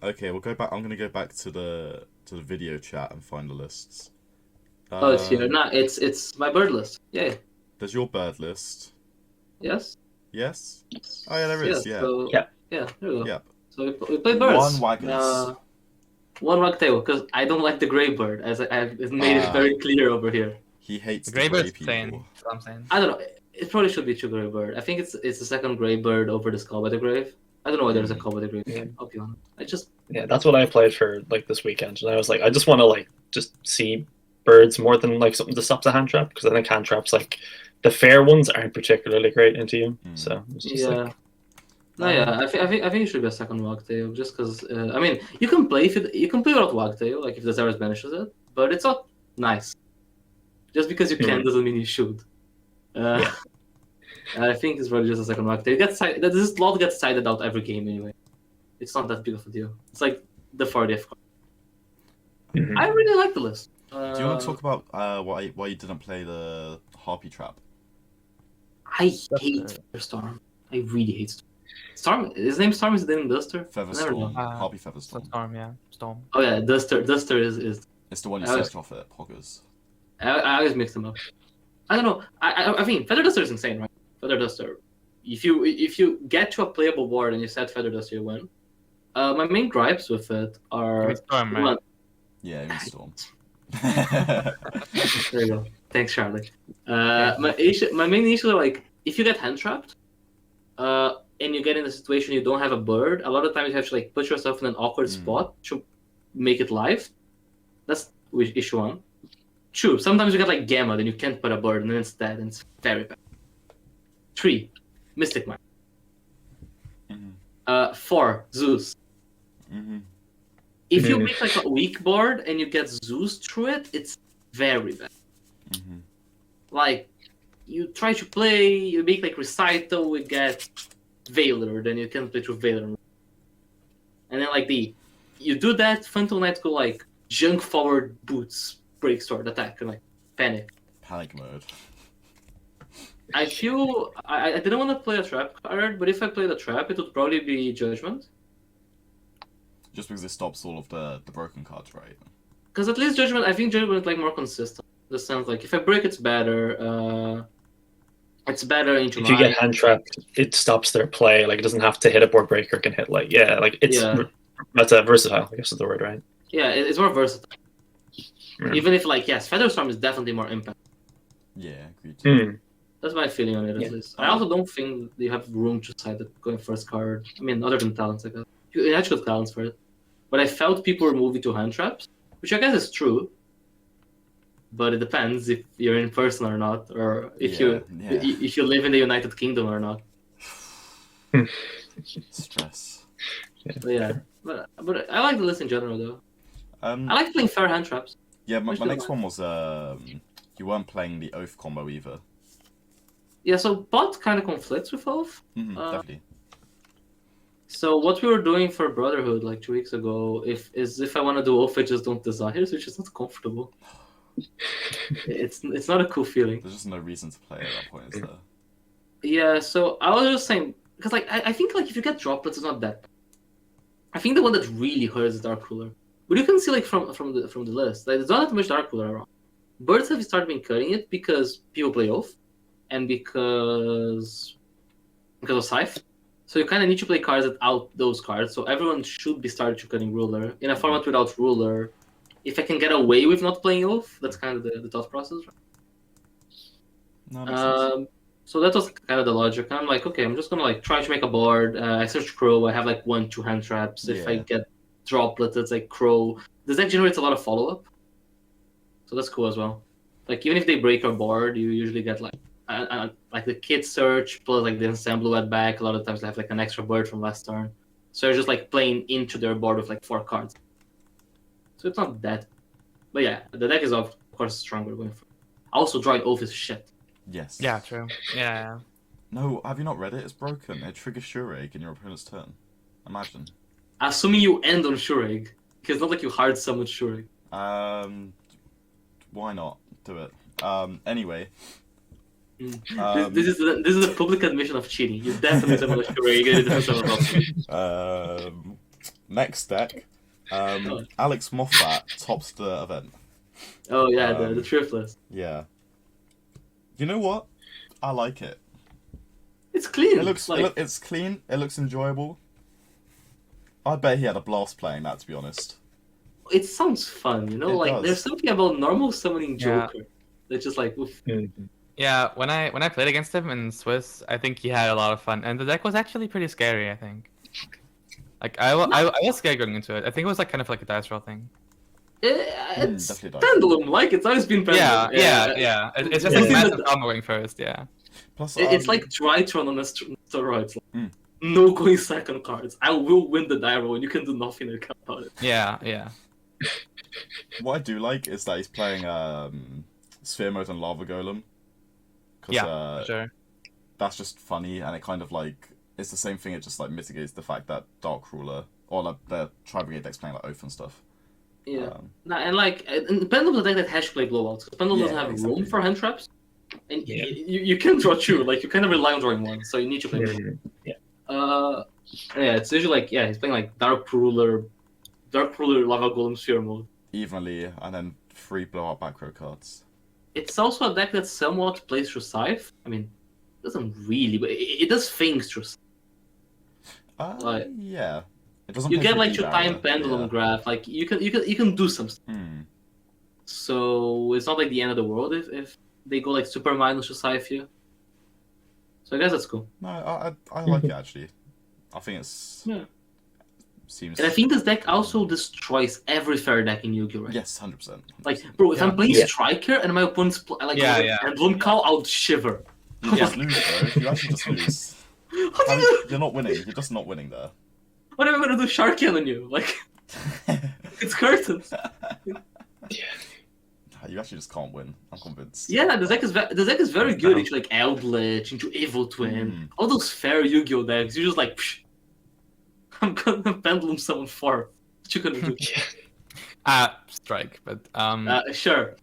Okay, we'll go back. I'm gonna go back to the video chat and find the lists. Oh, it's here. Nah, it's my bird list. Yeah. There's your bird list. Yes. Yes. Oh yeah, there is. Yeah. So, Yeah. Yeah. There we go. Yep. So we play birds. One Waggers. One wagtail, because I don't like the gray bird, as I've made it very clear over here. He hates The the Greybird's gray insane. people. That's what I'm saying. I don't know. It probably should be two gray bird. I think it's the second gray bird over the Skull by the Grave. I don't know why there's a Skull by the Grave. Yeah. I'll be honest. I just Yeah, that's what I played for like this weekend, and I was like, I just want to like just see birds more than like something to stop the hand trap, because I think hand traps, like the fair ones, aren't particularly great into you. So it's just yeah. like, No, yeah, I think it should be a second Wagtail, just because. I mean, you can play without Wagtail, like if the Zerus banishes it, but it's not nice. Just because you can doesn't mean you should. I think it's probably just a second Wagtail. This lot gets sided out every game anyway. It's not that big of a deal. It's like the 40th card. Mhm. I really like the list. Do you want to talk about why you didn't play the Harpy Trap? I hate Featherstorm. I really hate Storm. Storm. His name Storm is the name Duster. Featherstorm, Harpy Featherstorm. Storm, yeah, Storm. Oh yeah, Duster. Duster is. It's the one you I was- search off at Poggers. I always mix them up. I don't know. I mean, Feather Duster is insane, right? Feather Duster. If you get to a playable board and you set Feather Duster, you win. My main gripes with it are It's Storm, right? one, Yeah, even Storm. there you go. Thanks, Charlie. My main issue are like if you get hand trapped, and you get in a situation you don't have a bird, a lot of times you have to like put yourself in an awkward spot to make it live. That's issue one. Two, sometimes you get like gamma, then you can't put a bird, and then it's dead, and it's very bad. 3, Mystic Mine. Mhm. 4, Zeus. Mhm. If you make like a weak board and you get Zeus through it, it's very bad. Mhm. Like, you try to play, you make like Recital, we get Veiler, then you can play through Veiler. And then like you do that, Phantom Knight go like junk forward boots, break sword, attack, and like panic. Panic mode. I feel I didn't want to play a trap card, but if I played a trap, it would probably be Judgment. Just because it stops all of the broken cards, right? Because at least Judgment, I think Judgment is like more consistent. In the sense like if I break, it's better. It's better into If you get hand trapped, it stops their play. Like it doesn't have to hit a board breaker. It can hit like it's that's a versatile. I guess is the word, right? Yeah, it's more versatile. Yeah. Even if like yes, Featherstorm is definitely more impact. Yeah, agreed. Hmm. That's my feeling on it at least. I also don't think you have room to decide the going first card. I mean, other than talents, I guess. You actually have talents for it. But I felt people were moving to hand traps, which I guess is true. But it depends if you're in person or not, or if you live in the United Kingdom or not. Stress. But I like the list in general though. I Um, like playing fair hand traps. yeah, my Which do next I- one was you weren't playing the Oath combo either. Yeah, so bot kind of conflicts with Oath. Mhm, definitely. So what we were doing for Brotherhood like 2 weeks ago, if I want to do Oath, I just don't Desires, which is not comfortable. It's not a cool feeling. There's just no reason to play at that point, is there? Yeah, so I was just saying because like I think like if you get droplets, it's not that bad. I think the one that really hurts is Dark Ruler. But you can see like from the list, like, there's not that much Dark Ruler around. Birds have started been cutting it because people play Oath, and because of Scythe. So you kind of need to play cards that out those cards. So everyone should be starting to cutting Ruler in a format without Ruler. If I can get away with not playing Oath, that's kind of the thought process. No, makes sense. So that was kind of the logic. I'm like, okay, I'm just gonna like try to make a board. I search Crow. I have like 1-2 hand traps. If I Yeah. get droplets, it's like Crow. This deck generates a lot of follow up, so that's cool as well. Like even if they break our board, you usually get like the kit search plus like the ensemble at back. A lot of times they have like an extra bird from last turn, so you're just like playing into their board with like 4 cards. So it's not that, but yeah, the deck is of course stronger going forward. Also, Droid Oath is shit. Yes. Yeah, true. Yeah. No, have you not read it? It's broken. It triggers Shureg in your opponent's turn. Imagine. Assuming you end on Shureg, because it's not like you hard summon Shureg. Why not do it? Anyway. This is a public admission of cheating. You definitely summon a Shureg. You didn't summon a Next deck. Alex Moffat tops the event. Oh yeah, the Thriftless. Yeah. You know what? I like it. It's clean. It's clean. It looks enjoyable. I bet he had a blast playing that, to be honest. It sounds fun, you know. It Like does. there's something about normal summoning Yeah. Joker that's just like, oof. Yeah, when I played against him in Swiss, I think he had a lot of fun, and the deck was actually pretty scary. I think. Like I was scared going into it. I think it was like kind of like a dice roll thing. It's definitely does. pendulum, like it's always been pendulum. Yeah. It's just like massive combo going first. Yeah. Plus, It's like Tritron on a steroids. Mm. No going second cards. I will win the die roll, and you can do nothing about it. Yeah. what I do like is that he's playing Sphere Mode and Lava Golem. Yeah, for sure. That's just funny, and it kind of like it's the same thing. It just like mitigates the fact that Dark Ruler or like the Tri Brigade deck's playing like Oath and stuff. Yeah. And like, and Pendulum's a deck that has to play blowouts. Pendulum doesn't have room for hand traps, and you can draw two. Like you kind of rely on drawing one, so you need to play. It's usually like he's playing like Dark Ruler, Lava Golem Sphere mode. Evenly, and then 3 blowout back row cards. It's also a deck that somewhat plays through Scythe. I mean, it doesn't really, but it does things through Scythe. Yeah. It doesn't. You get like your time pendulum graph. Like you can do some stuff. So it's not like the end of the world if they go like super minus to Scythe you. So I guess that's cool. No, I like it actually. I think it's seems. And I think this deck also destroys every fair deck in Yu-Gi-Oh! Right? Yes, 100%. Like, bro, if I'm playing Striker and my opponent's Pendulum Cow, I'll shiver. You just lose, bro. You actually just lose. You're not winning. You're just not winning there. What am I gonna do Shark Cannon on you? Like, it's curtains. You actually just can't win. I'm convinced. Yeah, the deck is very good into like Eldritch, into Evil Twin, all those fair Yu-Gi-Oh decks. You're just like, psh, I'm gonna Pendulum Summon 4. What you gonna do? Strike, but sure.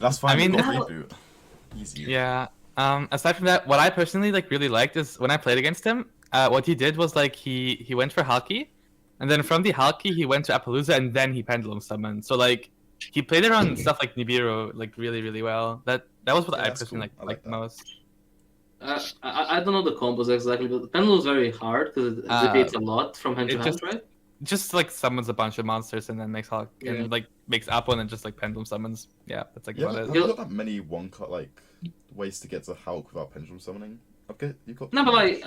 That's fine. I mean, reboot. Easy. Yeah. Aside from that, what I personally like really liked is when I played against him. What he did was like he went for Halki, and then from the Halki he went to Appaloosa, and then he Pendulum summoned. So like he played around stuff like Nibiru like really well. That was what I personally liked the most. I don't know the combos exactly, but the Pendulum is very hard because it deviates a lot from hand to hand, right? Just like summons a bunch of monsters and then makes Hulk and like makes Apple and then just like Pendulum summons. Yeah, that's like about it. Have you got that many one-cut like ways to get to Hulk without Pendulum summoning? Okay, you've got. No, but like.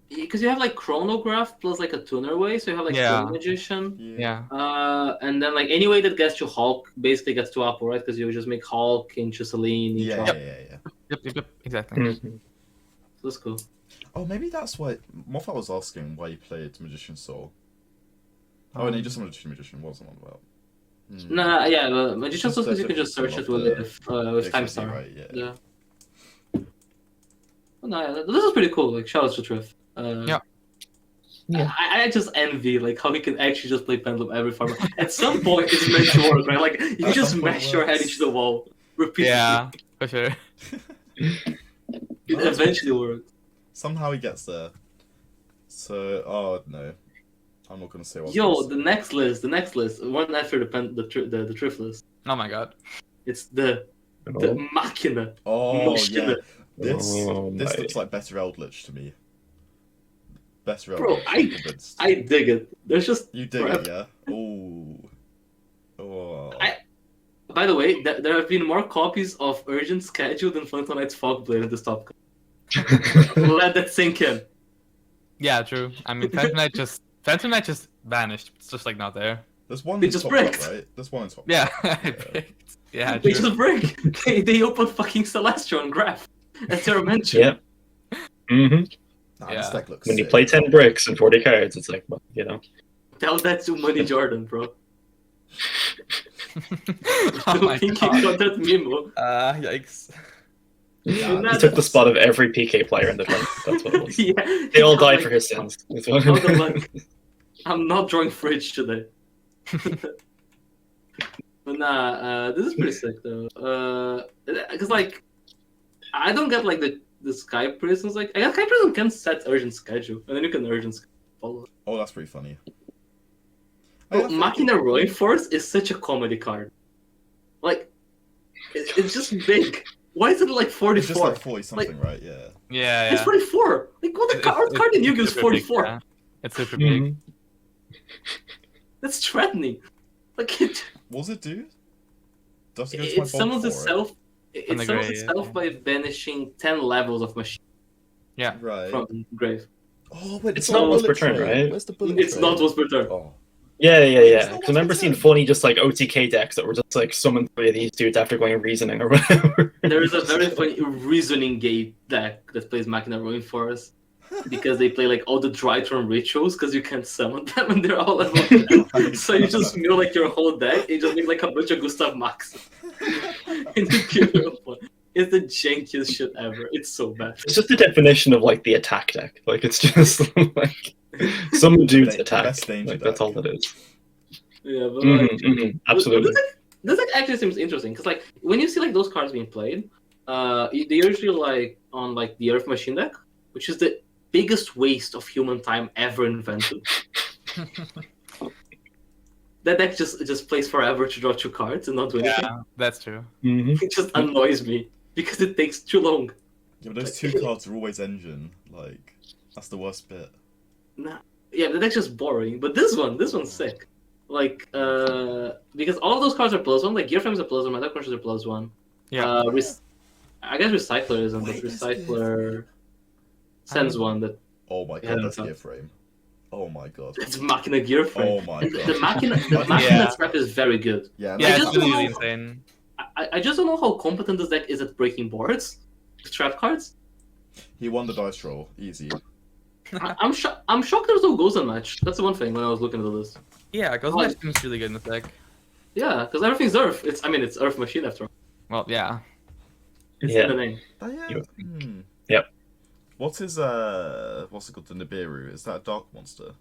Because you have like Chronograph plus like a tuner way, so you have like Tuner Magician. Yeah. And then like any way that gets to Hulk basically gets to Apple, right? Because you just make Hulk into Celine. Yeah. Yep. Exactly. So that's cool. Oh, maybe that's why Moffat was asking why you played Magician Soul. Oh, and he just wanted to Magician. What was on about? No, Magician Soul because you can just search it with Time Star. Right, yeah. Oh, no, this is pretty cool. Like, shout out to Triff. I just envy like how he can actually just play Pendulum every format. At some point, it's meant to work, right? Like you just smash your head into the wall repeatedly. Yeah, for sure. It eventually works. Somehow he gets there. So, oh no, I'm not gonna say what. The next list, one after the Triff list. Oh my god, it's the Machina. Oh Machina. Yeah, this looks like better Eldritch to me. Better Bro, Eldritch. I dig it. There's just you dig it, yeah. Oh. By the way, there have been more copies of Urgent Schedule than Phantom Knight's Fogblade at this top. Let that sink in. Yeah, true. I mean, Phantom Knight just vanished. It's just like not there. There's one. They just bricked. Right? There's one in top. Yeah, bricked. Yeah, they just brick. They open fucking Celestial and Graph, as they were mentioned. Yeah. This deck looks when sick. you play 10 bricks and 40 cards, it's like, well, you know. Tell that to Money Jordan, bro. Oh my think he got that memo. Yikes. Yeah, he took the spot of every PK player in the tournament. That's what it was. Yeah, they all died for his sins. I'm not drawing Fridge today. But this is pretty sick though. Because like, I don't get like the Sky Prisms. Like, I guess Sky Prism can set Urgent Schedule, and then you can Urgent follow. Oh, that's pretty funny. Bro, Machina Rolling Force is such a comedy card. Like, it's just big. Why is it like 44? It's just like 40 something, right? Yeah. Yeah. It's 44. Like, what the card in Yu-Gi-Oh is 44? Big, yeah. It's super big. That's threatening. Like it. What does it do? Does it go to It summons itself. It summons itself by banishing 10 levels of machine. Yeah. Right. From grave. Oh, wait, it's not once per turn, right? Where's the bullet It's tray? not once per turn. Oh. Yeah. Because I remember seeing funny just like OTK decks that were just like summon 3 of these dudes after going reasoning or whatever. There is a very funny reasoning gate deck that plays Machina Rolling Forest because they play like all the dry turn rituals because you can't summon them and they're all level 10. So you just mill like your whole deck and you just make like a bunch of Gustav Max. And you give it up. It's the jankiest shit ever. It's so bad. It's just the definition of like the attack deck. Like it's just like some dude's attack. Like that's all it is. Yeah, but Absolutely. this actually seems interesting because like when you see like those cards being played, they're usually like on like the Earth Machine deck, which is the biggest waste of human time ever invented. That deck just plays forever to draw 2 cards and not do anything. Yeah, that's true. It just annoys me because it takes too long. Yeah, but those 2 cards are always engine. Like, that's the worst bit. Nah. Yeah, the deck's just boring. But this one's sick. Like, because all of those cards are +1. Like, Gear Frame's a +1, Metal Crushers are +1. Yeah. I guess Recycler isn't, but Recycler sends one that Oh my Yeah, god, that's that's Gear Frame. Oh my god. it's Machina Gear Frame. Oh my And god. the Machina Yeah. trap is very good. Yeah, Yeah, I it's just really, don't really know- insane. I just don't know how competent this deck is at breaking boards with trap cards. he won the dice roll. Easy. I'm shocked there's no Gozen match. That's the one thing when I was looking at the list. Yeah, Ghost Oh. Match seems really good in this deck. Yeah, because everything's Earth. It's Earth Machine after all. Well, yeah. It's Yeah. in the name. Oh, yeah. You- Yep. What's his what's it called? The Nibiru? Is that a dark monster?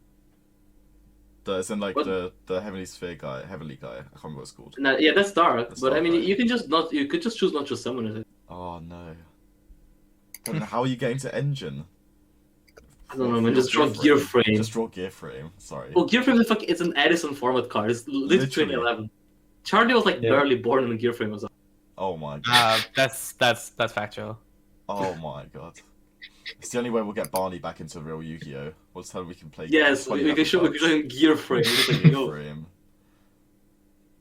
It's in like What? the Heavenly Sphere guy, Heavenly guy. I can't remember what it's called. Nah, yeah, that's dark. That's but I dark, mean, right? you could just choose not to summon it. Oh no. Then how are you getting to engine? I don't know, man. Just draw Gear Frame. Just draw Gear Frame. Sorry. Well, Gear Frame is it's an Edison format card. It's literally Literally. 2011. Charlie was like Yeah. barely born when Gear Frame was up. Oh my god. That's factual. Oh my god. It's the only way we'll get Barney back into real Yu-Gi-Oh! We'll tell him we can play. Yes, 20 we can show him Gear Frame. It's like, yo. Frame.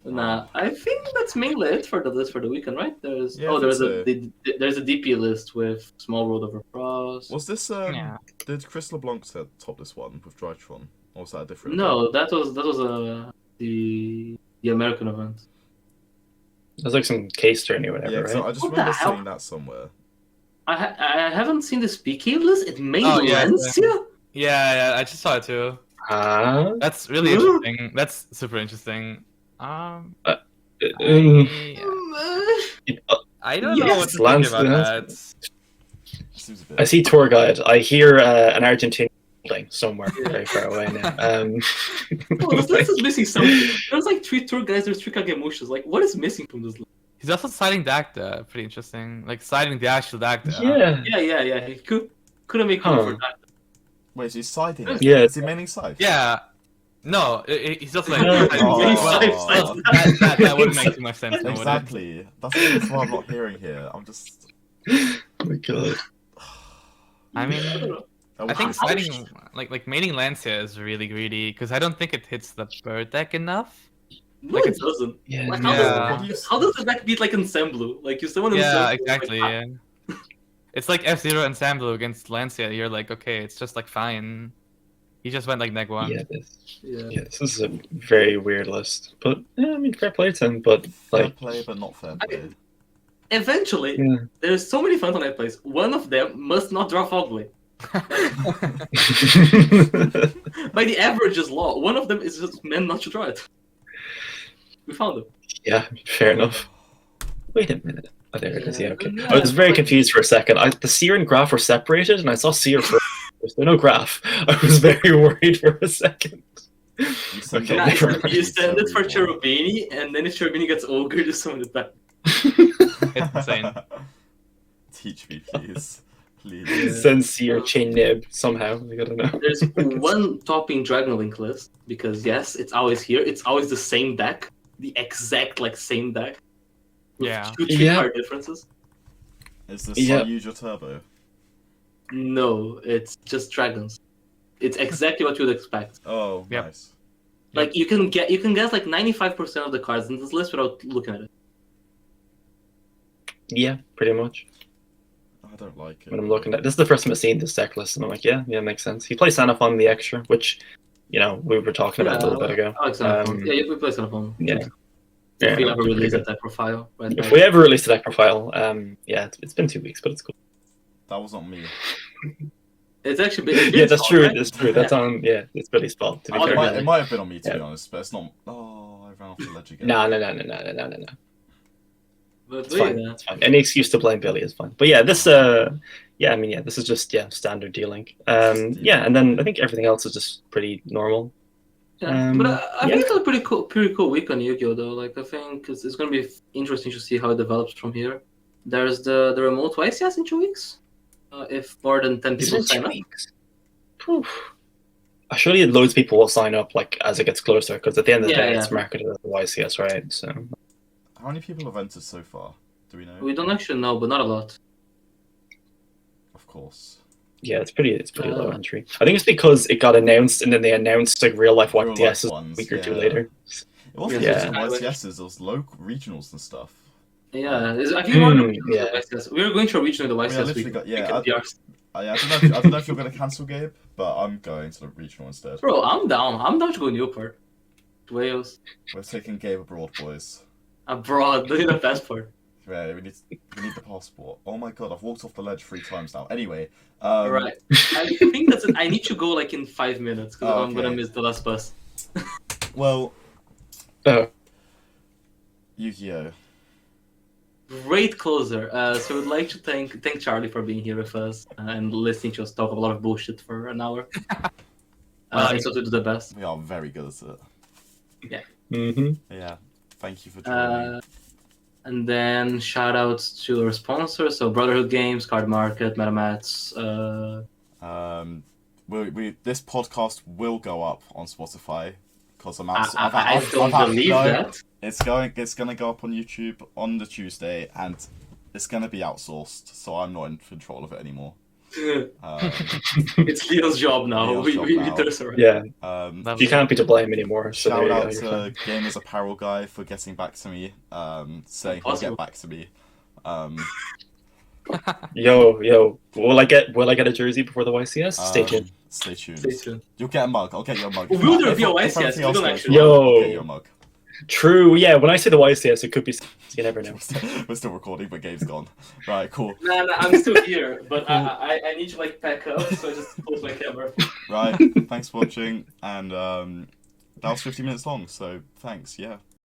Nah, I think that's mainly it for the list for the weekend, right? There's Yeah, I there's think there's a DP list with Small World of Frost. Was this Yeah. Did Chris LeBlanc top this one with Drytron? Or was that a different? No, that was the American event. There's like some case journey or whatever, Yeah, right? so I just What the remember hell? seeing that somewhere. I haven't seen the PK list. It made Oh, yeah, Lancia? Yeah, I just saw it too. That's really Huh? interesting. That's super interesting. Um, I don't know Yes, what to think Lance, about Lance. that. Seems a bit. I see tour guide. I hear an Argentinian building somewhere very far away now. Oh, this list is missing something. There's like 3 tour guys, there's 3 Kagemushas. Like, what is missing from this list? He's also siding Dacta, pretty interesting. Like siding the actual Dacta. Yeah. Yeah. He couldn't make room Huh. for that. Wait, so he's siding it? Yeah. Is he maining side? Yeah. No, he's just like. Oh. Well, that wouldn't make too much sense. now, would it? Exactly. That's what I'm not hearing here. I'm just. Oh my god. I mean, I don't know. I think siding like mating Lancia is really greedy because I don't think it hits the bird deck enough. No, Like, it doesn't. Yeah. Like, Yeah. how does the deck beat like Ensemble? Like, you summon Yeah, Ensemble, exactly. like, Yeah. It's like F-Zero Ensemble against Lancia. You're like, okay, it's just like fine. He just went like neg 1. yeah. This is a very weird list. But yeah, I mean, fair play to him. But Fair like, play, but not fair play. Eventually, yeah. there's so many Phantom Knight plays. One of them must not draw Fogblade. By the averages law, one of them is just meant not to draw it. We found him. Yeah, fair enough. Wait a minute. Oh, there it is. Yeah, okay. Yeah, I was very but- confused for a second. The seer and graph were separated, and I saw seer first. There's no graph. I was very worried for a second. You send Okay. it Nah, for you every send it for reborn. Cherubini, and then if Cherubini gets Ogre, just summon it back. It's insane. Teach me, please. Please. Send seer chain nib somehow. I gotta know. There's one topping Dragon Link list, because yes, it's always here. It's always the same deck. The exact, same deck. With Yeah. 2-3 Yeah. card differences. Is this Yeah. Sayuja Turbo? No, it's just dragons. It's exactly what you'd expect. Oh, Yep. nice. Like you can guess like 95% of the cards in this list without looking at it. Yeah, pretty much. I don't like it. When I'm looking at this is the first time I've seen this deck list, and I'm like, yeah, makes sense. He plays Sanafon the extra, which, we were talking about a little bit ago. Alex yeah, we play some of them. Yeah. If we Yeah, ever pretty release a good. deck profile, right? If we ever release a deck profile, it's been 2 weeks, but it's cool. That was not me. It's actually been. Yeah, that's true. right? That's true. That's on. Yeah, it's Billy's fault. To be Oh, fair. It might have been on me, to be Yeah. honest, but it's not. Oh, I ran off the ledge again. No. But It's fine. yeah. It's fine. Any excuse to blame Billy is fine. But yeah, this this is just standard dealing. And then I think everything else is just pretty normal. Yeah, but I think yeah. it's a pretty cool week on Yu-Gi-Oh! Though. Like I think it's going to be interesting to see how it develops from here. There's the remote YCS in 2 weeks. If more than 10 Is people it sign 2 up. weeks? Oof. Surely loads of people will sign up like as it gets closer, because at the end of the day, it's marketed as the YCS, right? So How many people have entered so far? Do we know? We don't actually know, but not a lot. Of course. yeah, it's pretty low entry. I think it's because it got announced, and then they announced like real life Real life YCS a ones, week or two yeah. later. It wasn't Yeah. just YCSs, it was local regionals and stuff. Yeah, I think we're going to yeah. the YCS. We're going to a regional the I mean, I YCS literally week. got, week yeah, in PRs. I don't know if you're going to cancel, Gabe, but I'm going to the regional instead. Bro, I'm down. I'm down to go Newport. Wales. We're taking Gabe abroad, boys. Abroad. Look at the passport. Yeah, we need the passport. Oh my god, I've walked off the ledge 3 times now. Anyway, Alright. I think that's it. I need to go like in 5 minutes because I'm gonna okay. miss the last bus. Well, Oh, Yu-Gi-Oh! Great closer. So we'd like to thank Charlie for being here with us and listening to us talk a lot of bullshit for an hour. And so to do the best. We are very good at it. Yeah. Yeah. Thank you for joining. And then shout outs to our sponsors, so Brotherhood Games, Card Market, MetaMats. This podcast will go up on Spotify because I don't believe that. It's gonna go up on YouTube on the Tuesday, and it's gonna be outsourced, so I'm not in control of it anymore. It's Leo's job now. Leo's job now. That's alright. yeah. Lovely. You can't be to blame anymore. So Shout there you out go, you're to fine. Gamers Apparel guy for getting back to me, saying he'll Impossible. get back to me. Yo, will I get a jersey before the YCS? Stay tuned. Stay tuned. Stay tuned. You'll get a mug. I'll get you a mug. Will there be a If YCS? everything We else don't goes actually well, know. I'll get you a mug. True. Yeah. When I say the YCS, it could be. You never know. We're still recording, but Gabe's gone. Right, cool. Nah, I'm still here, but I need to like pack up, so I just close my camera. Right, thanks for watching, and that was 50 minutes long, so thanks, yeah.